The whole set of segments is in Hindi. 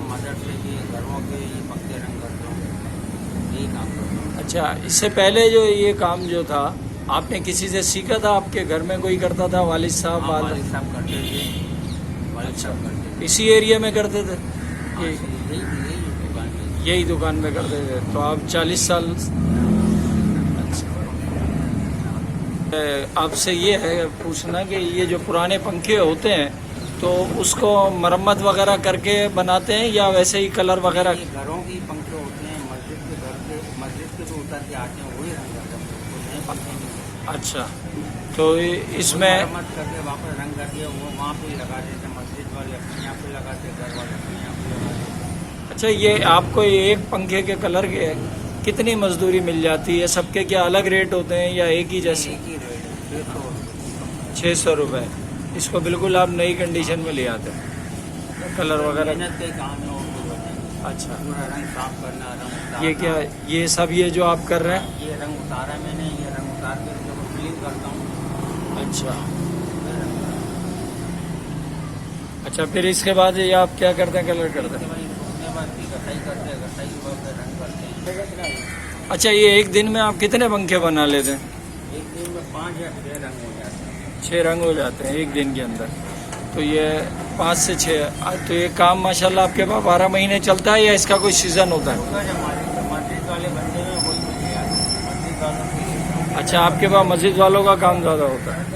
मदर से भी घरों के ये पक्के रंग करता हूँ, यही काम करता हूँ। अच्छा, इससे पहले जो ये काम जो था आपने किसी से सीखा था? आपके घर में कोई करता था, वालिद साहब? हाँ, वालिद साहब करते थे, वालिद साहब करते थे। इसी एरिया में करते थे? हाँ, यही दुकान है। यही दुकान में करते थे। तो आप 40 साल। आपसे ये है पूछना कि ये जो पुराने पंखे होते हैं तो उसको मरम्मत वगैरह करके बनाते हैं या वैसे ही कलर वगैरह? ये घरों की पंखे होते हैं, मस्जिद के जो उतर के आते हैं वही रंग करते हैं, वो नए पंखे नहीं होते। अच्छा, तो इसमें मरम्मत करके वापस रंग करके वो वहाँ पे ही लगा देते, मस्जिद वाले अपने यहाँ पे लगाते, घर वाले अपने यहाँ पे लगाते। अच्छा, ये आपको एक पंखे के कलर के कितनी मजदूरी मिल जाती है? सबके क्या अलग रेट होते हैं या एक ही जैसे? एक ही रेट है, 600 रुपये। इसको बिल्कुल आप नई कंडीशन में ले आते हैं, कलर वगैरह? मेहनत का ही काम है और कुछ नहीं। अच्छा, पूरा रंग साफ करना, रंग उतारना। ये क्या, ये सब ये जो आप कर रहे हैं? ये रंग उतारा मैंने, ये रंग उतार के जब क्लीन करता हूँ। अच्छा अच्छा, फिर इसके बाद ये आप क्या करते हैं, कलर करते हैं? उसके बाद फिर गटाई करते हैं, गटाई के बाद फिर रंग करते हैं। अच्छा, ये एक दिन में आप कितने पंखे बना लेते हैं? एक दिन में 5 या 6 रंग हो जाते हैं। 6 रंग हो जाते हैं एक दिन के अंदर। तो ये 5 से 6। तो ये काम माशाल्लाह आपके पास 12 महीने चलता है या इसका कोई सीज़न होता है? होगा जो मस्जिद वाले बंदे हैं वही मुझे याद है, मस्जिद वालों की। अच्छा, आपके पास मस्जिद वालों का काम ज़्यादा होता है।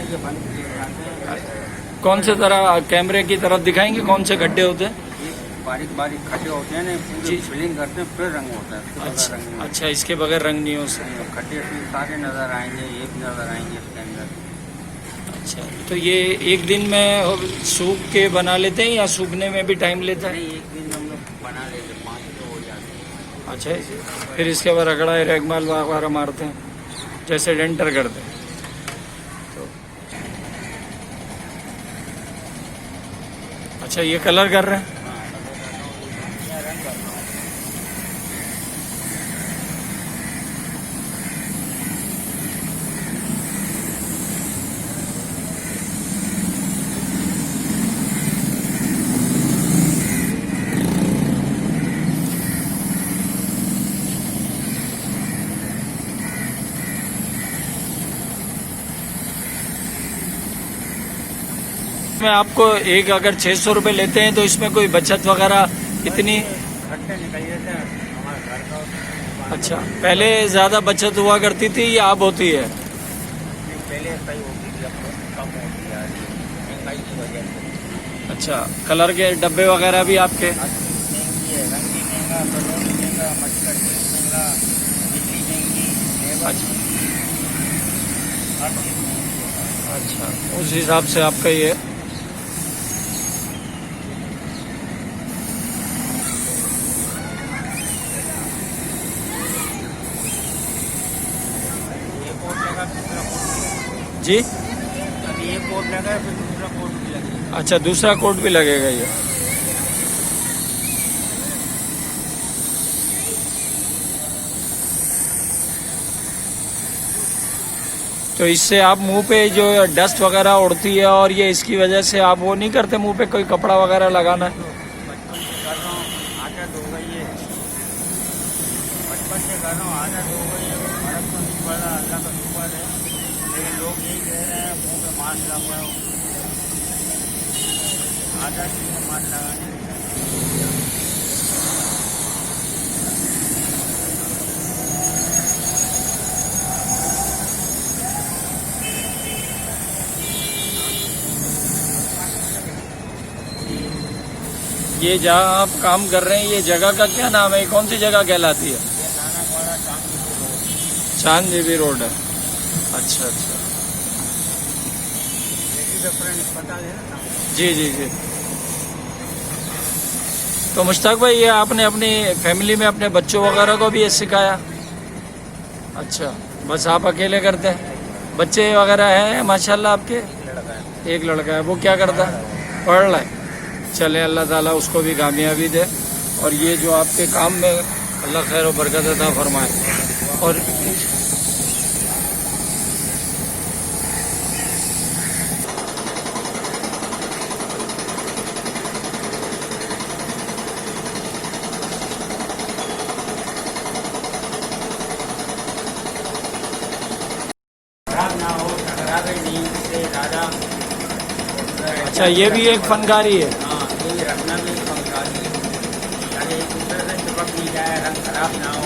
ये बंद किए जाते हैं। कौन से तरह कैमरे की तरफ दिखाएंगे कौन से गड्ढे होते हैं? ये बारीक बारीक खड्डे होते हैं ना, पूरे जी। फिलिंग करते हैं, फिर रंग होता है, फिर अच्छा रंग नहीं होता। अच्छा, इसके बगैर रंग नहीं हो सकता। खड्डे फिर सारे नज़र आएंगे, एक नज़र आएंगे इसके अंदर। अच्छा, तो ये एक दिन में सूख के बना लेते हैं या सूखने में भी टाइम लेता है? नहीं, एक दिन में हम लोग बना लेते, 5 तो हो जाते हैं। अच्छा, फिर इसके बाद रगड़ा रेगमाल वगैरह मारते हैं जैसे डेंटर करते हैं। तो अच्छा, ये कलर कर रहे हैं? हाँ, ये रंग करना है। में आपको एक अगर 600 रुपये लेते हैं तो इसमें कोई बचत वगैरह इतनी? खट्टे निकल जाते हैं हमारे घर का। अच्छा, पहले ज़्यादा बचत हुआ करती थी या अब होती है? पहले सही होती थी, अब तो कम होती जा रही है महंगाई की वजह से। अच्छा, कलर के डब्बे वगैरह भी आपके? महंगी है, रंग भी महंगा, पेट्रोल भी महंगा, मच्छर भी महंगा, बिजली महंगी, लेबर हर चीज़ महंगी है। अच्छा, उस हिसाब से आपका ये ये कोट लगा, दूसरा कोट, जी? अभी ये कोट लगा है, फिर दूसरा कोट भी लगेगा। अच्छा, दूसरा कोट भी लगेगा ये? तो इससे आप मुंह पे जो डस्ट वगैरह उड़ती है और ये इसकी वजह से आप वो नहीं करते मुंह पे कोई कपड़ा वगैरह लगाना? बचपन से कर रहा हूँ, आदत हो गई है। बचपन से कर रहा हूँ, आदत हो गई है। फर्क तो नहीं पड़ा, अल्लाह का शुक्र है। लेकिन लोग यही कह रहे हैं मुँह पे मास्क लगाओ, आदत नहीं है मास्क लगाने की। ये जहाँ आप काम कर रहे हैं ये जगह का क्या नाम है? कौन सी जगह कहलाती है? ये नानावाड़ा चांदनी रोड, चांद देवी रोड है। अच्छा अच्छा, लेडी डॉक्टर अस्पताल है ना सामने। जी जी जी। तो मुश्ताक भाई, ये आपने अपनी फैमिली में अपने बच्चों वगैरह को भी ये सिखाया? अच्छा, बस आप अकेले करते हैं? बच्चे वगैरह हैं माशाल्लाह आपके? लड़का है, एक लड़का है, वो क्या करता है? पढ़ रहा है। चले, अल्लाह ताला उसको भी कामयाबी दे। और ये जो आपके काम में अल्लाह खैर और बरकत अता फरमाए। और खराब ना हो, खराब ही नहीं से ज़्यादा। अच्छा, ये भी एक फनकारी है। हाँ, ये रखना भी फंकार है, ताकि एक दूसरे से चिपक नहीं जाए, रंग खराब ना हो।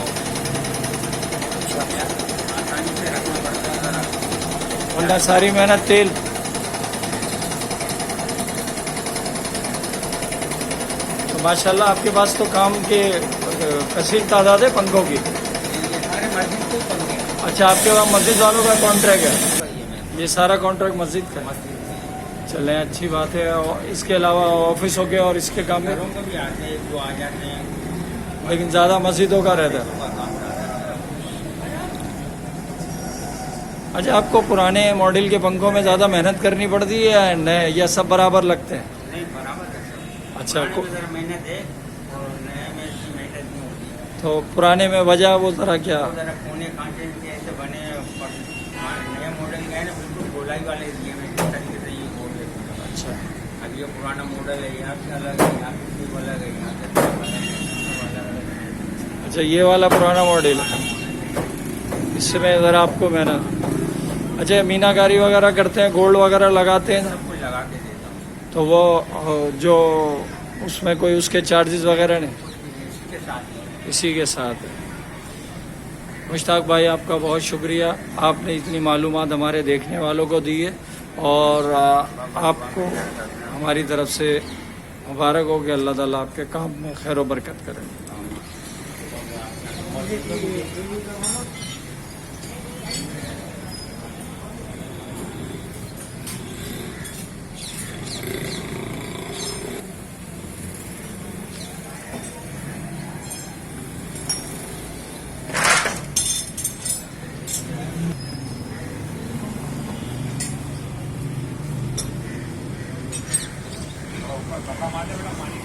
आसानी से रखना पड़ता है ज़रा। वरना सारी मेहनत तेल। तो माशाल्लाह आपके पास तो काम के कसीर तादाद है पंखों की। ये सारे मस्जिद के पंखे हैं। अच्छा, आपके वहाँ मस्जिद वालों का कॉन्ट्रैक्ट है? ये सारा कॉन्ट्रैक्ट मस्जिद का है। चलें, अच्छी बात है। और इसके अलावा ऑफिसों के और इसके काम में, घरों को भी आते हैं, जो आ जाते हैं। लेकिन ज़्यादा मस्जिदों का रहता है। अच्छा, आपको पुराने मॉडल के पंखों में ज़्यादा मेहनत करनी पड़ती है या नए, या सब बराबर लगते हैं? नहीं, बराबर है। अच्छा, पुराने में ज़रा मेहनत है और नए में इतनी मेहनत नहीं होती। तो पुराने में वजह वो ज़रा क्या? वो ज़रा कोने कांटे के ऐसे बने, और नए मॉडल के है ना, बिल्कुल गोलाई वाले दिए में इस तरीके से ये बोल देते हैं। अच्छा, अब ये पुराना मॉडल है, यहाँ से अलग है, यहाँ से भी अलग है, यहाँ से अलग है, सब अलग अलग है। अच्छा, ये वाला पुराना मॉडल है, इसमें ज़रा आपको मेहनत। अच्छा, मीनाकारी वगैरह करते हैं, गोल्ड वगैरह लगाते हैं, सब कुछ लगा के देता हूँ तो वो जो उसमें कोई उसके चार्जेस वगैरह नहीं? इसके साथ ही। इसी के साथ है। मुश्ताक भाई, आपका बहुत शुक्रिया, आपने इतनी मालूमात हमारे देखने वालों को दी है, और आपको हमारी तरफ से मुबारक हो कि अल्लाह ताला आपके काम में खैर व बरकत करें। बता मारने वाला पानी